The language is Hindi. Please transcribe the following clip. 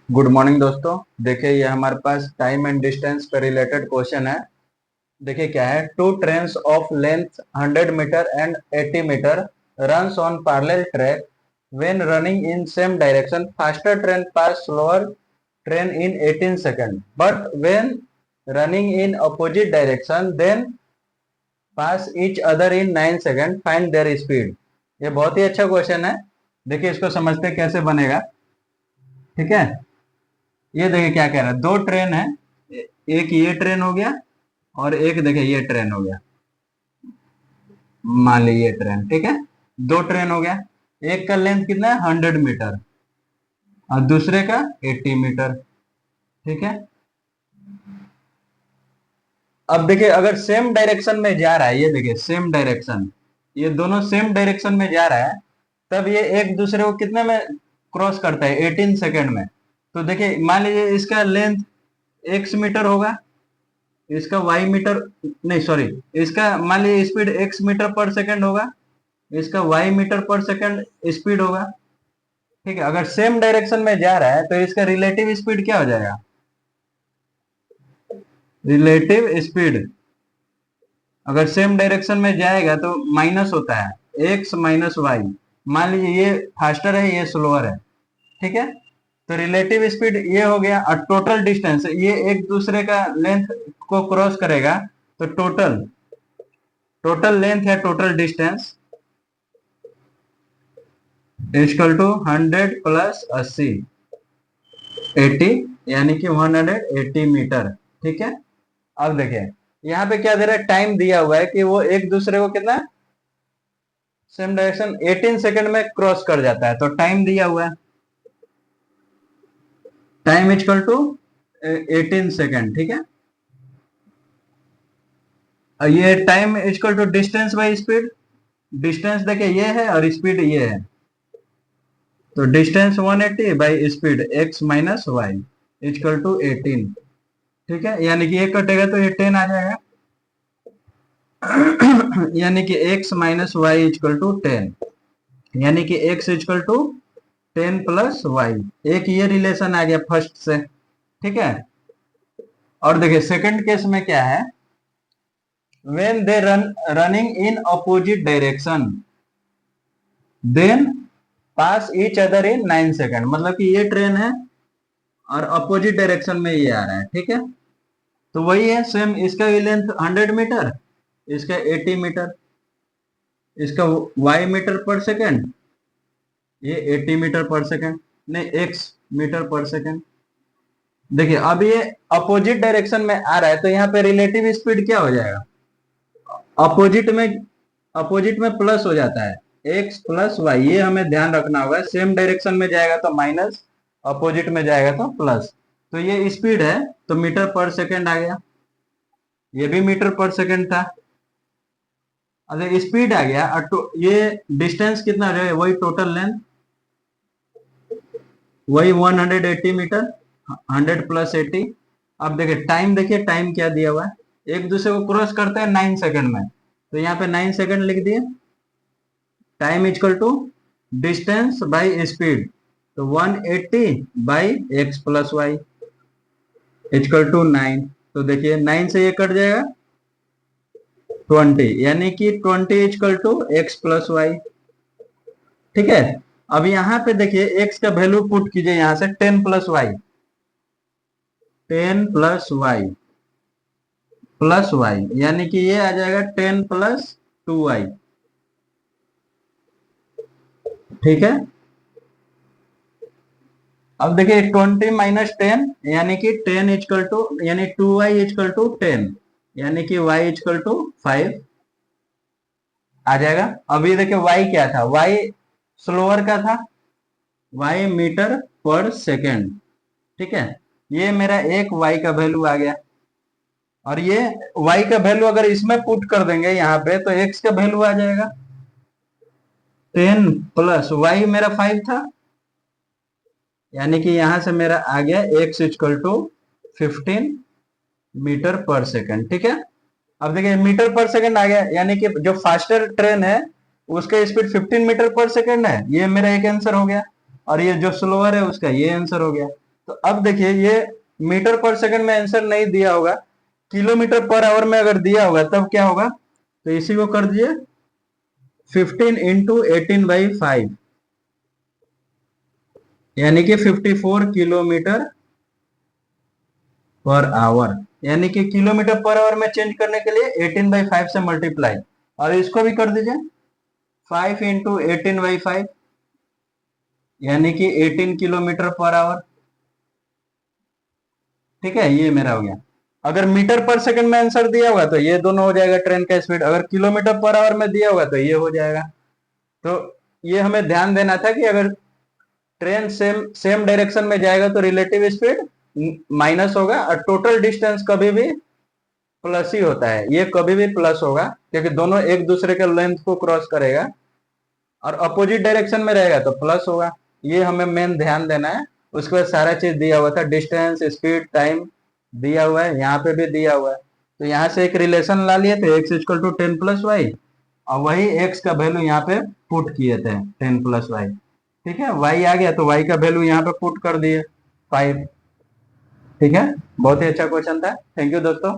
गुड मॉर्निंग दोस्तों। देखिए ये हमारे पास टाइम एंड डिस्टेंस पे रिलेटेड क्वेश्चन है। देखिए क्या है, two trains of length 100 metre and 80 metre runs on parallel track when running in same direction faster train pass slower train in 18 second but when running in opposite direction then pass each other in 9 second find their speed. ये बहुत ही अच्छा क्वेश्चन है। देखिए इसको समझते कैसे बनेगा। ठीक है, ये देखिए क्या कह रहा है, दो ट्रेन है, एक ये ट्रेन हो गया और एक देखिए ये ट्रेन हो गया। मान लीजिए ये ट्रेन, ठीक है, दो ट्रेन हो गया। एक का लेंथ कितना है 100 मीटर और दूसरे का 80 मीटर। ठीक है, अब देखिए अगर सेम डायरेक्शन में जा रहा है, ये देखिए सेम डायरेक्शन, ये दोनों सेम डायरेक्शन में जा रहा है, तब ये एक दूसरे को कितने में क्रॉस करता है, 18 सेकेंड में। तो देखिए मान लीजिए इसका लेंथ x मीटर होगा, इसका वाई मीटर, नहीं सॉरी, इसका मान लीजिए स्पीड एक्स मीटर पर सेकंड होगा, इसका वाई मीटर पर सेकंड स्पीड होगा। ठीक है, अगर सेम डायरेक्शन में जा रहा है तो इसका रिलेटिव स्पीड क्या हो जाएगा, रिलेटिव स्पीड अगर सेम डायरेक्शन में जाएगा तो माइनस होता है एक्स माइनस वाई। मान लीजिए ये फास्टर है ये स्लोअर है। ठीक है, तो रिलेटिव स्पीड ये हो गया और टोटल डिस्टेंस ये एक दूसरे का लेंथ को क्रॉस करेगा, तो टोटल टोटल लेंथ या total distance equal to 100 plus 80, 80 यानी कि 180 मीटर। ठीक है, अब देखिए यहाँ पे क्या दे रहा है, टाइम दिया हुआ है कि वो एक दूसरे को कितना सेम डायरेक्शन 18 सेकंड में क्रॉस कर जाता है, तो टाइम दिया हुआ है, टाइम इक्वल टू 18 सेकंड। ठीक है, और ये time equal to distance by speed, distance देखिए ये है और स्पीड ये है, तो distance 180 by speed x minus Y equal to 18। ठीक है, यानी कि ये कटेगा तो ये 10 आ जाएगा यानी कि x minus Y equal to 10, यानी कि x equal to 10 plus Y. एक ये रिलेशन आ गया फर्स्ट से। ठीक है, और देखिए सेकंड केस में क्या है, when they running in opposite direction then pass each other in 9 second, मतलब कि ये ट्रेन है और अपोजिट डायरेक्शन में ये आ रहा है। ठीक है, तो वही है सेम, इसका भी लेंथ 100 मीटर, इसका 80 मीटर, इसका वाई मीटर पर सेकंड, ये 80 मीटर पर सेकंड, नहीं एक्स मीटर पर सेकंड। देखिए अब ये अपोजिट डायरेक्शन में आ रहा है तो यहाँ पे रिलेटिव स्पीड क्या हो जाएगा, अपोजिट में, अपोजिट में प्लस हो जाता है एक्स प्लस वाई, ये हमें ध्यान रखना होगा। सेम डायरेक्शन में जाएगा तो माइनस, अपोजिट में जाएगा तो प्लस। तो ये स्पीड है तो मीटर पर सेकंड आ गया, ये भी मीटर पर सेकंड था। अगर स्पीड आ गया और ये डिस्टेंस कितना रहे, वही टोटल लेंथ, वही 180 मीटर, 100 प्लस 80। अब देखिए टाइम, देखिए टाइम क्या दिया हुआ है, एक दूसरे को क्रॉस करता है 9 सेकंड में, तो यहाँ पे 9 सेकंड लिख दिए। Time equal to distance by speed, तो 180 by X plus Y equal to 9। तो देखिए 9 से ये कट जाएगा 20, यानी कि 20 equal to X plus Y. ठीक है, अब यहाँ पे देखिए एक्स का वैल्यू पुट कीजिए, यहाँ से 10 प्लस वाई, 10 प्लस वाई यानी कि ये आ जाएगा 10 प्लस 2y। ठीक है, अब देखिए 20 माइनस 10 यानी कि 10 इक्वल टू, यानी 2y इक्वल टू 10, यानी कि y इक्वल टू 5 आ जाएगा। अभी देखिए y क्या था, y स्लोअर का था, y मीटर पर सेकेंड। ठीक है, ये मेरा एक y का वैल्यू आ गया, और ये y का वैल्यू अगर इसमें पुट कर देंगे यहाँ पे तो x का वैल्यू आ जाएगा 10 प्लस y मेरा 5 था, यानी कि यहां से मेरा आ गया x इक्वल टू 15 मीटर पर सेकंड। ठीक है, अब देखिए मीटर पर सेकंड आ गया, यानी कि जो फास्टर ट्रेन है उसका स्पीड 15 मीटर पर सेकंड है, ये मेरा एक आंसर हो गया, और ये जो स्लोअर है उसका ये आंसर हो गया। तो अब देखिए ये मीटर पर सेकंड में आंसर नहीं दिया होगा, किलोमीटर पर आवर में अगर दिया होगा तब क्या होगा, तो इसी को कर दिए 15 इंटू 18/5, यानी कि 54 किलोमीटर पर आवर, यानी कि किलोमीटर पर आवर में चेंज करने के लिए 18/5 से मल्टीप्लाई, और इसको भी कर दीजिए 5 इंटू 18/5, यानी कि 18 किलोमीटर पर आवर। ठीक है, ये मेरा हो गया। अगर मीटर पर सेकंड में आंसर दिया होगा तो ये दोनों हो जाएगा ट्रेन का स्पीड, अगर किलोमीटर पर आवर में दिया होगा तो ये हो जाएगा। तो ये हमें ध्यान देना था कि अगर ट्रेन सेम सेम डायरेक्शन में जाएगा तो रिलेटिव स्पीड माइनस होगा, और टोटल डिस्टेंस कभी भी प्लस ही होता है, ये कभी भी प्लस होगा क्योंकि दोनों एक दूसरे के लेंथ को क्रॉस करेगा, और अपोजिट डायरेक्शन में रहेगा तो प्लस होगा। ये हमें मेन ध्यान देना है। उसके बाद सारा चीज दिया हुआ था, डिस्टेंस, स्पीड, टाइम दिया हुआ है, यहाँ पे भी दिया हुआ है। तो यहाँ से एक रिलेशन ला लिए थे, एक्स इक्वल टू 10 + y, और वही एक्स का वैल्यू यहाँ पे पुट किए थे 10 + y। ठीक है, y आ गया तो y का वैल्यू यहाँ पे पुट कर दिए 5। ठीक है, बहुत ही अच्छा क्वेश्चन था। थैंक यू दोस्तों।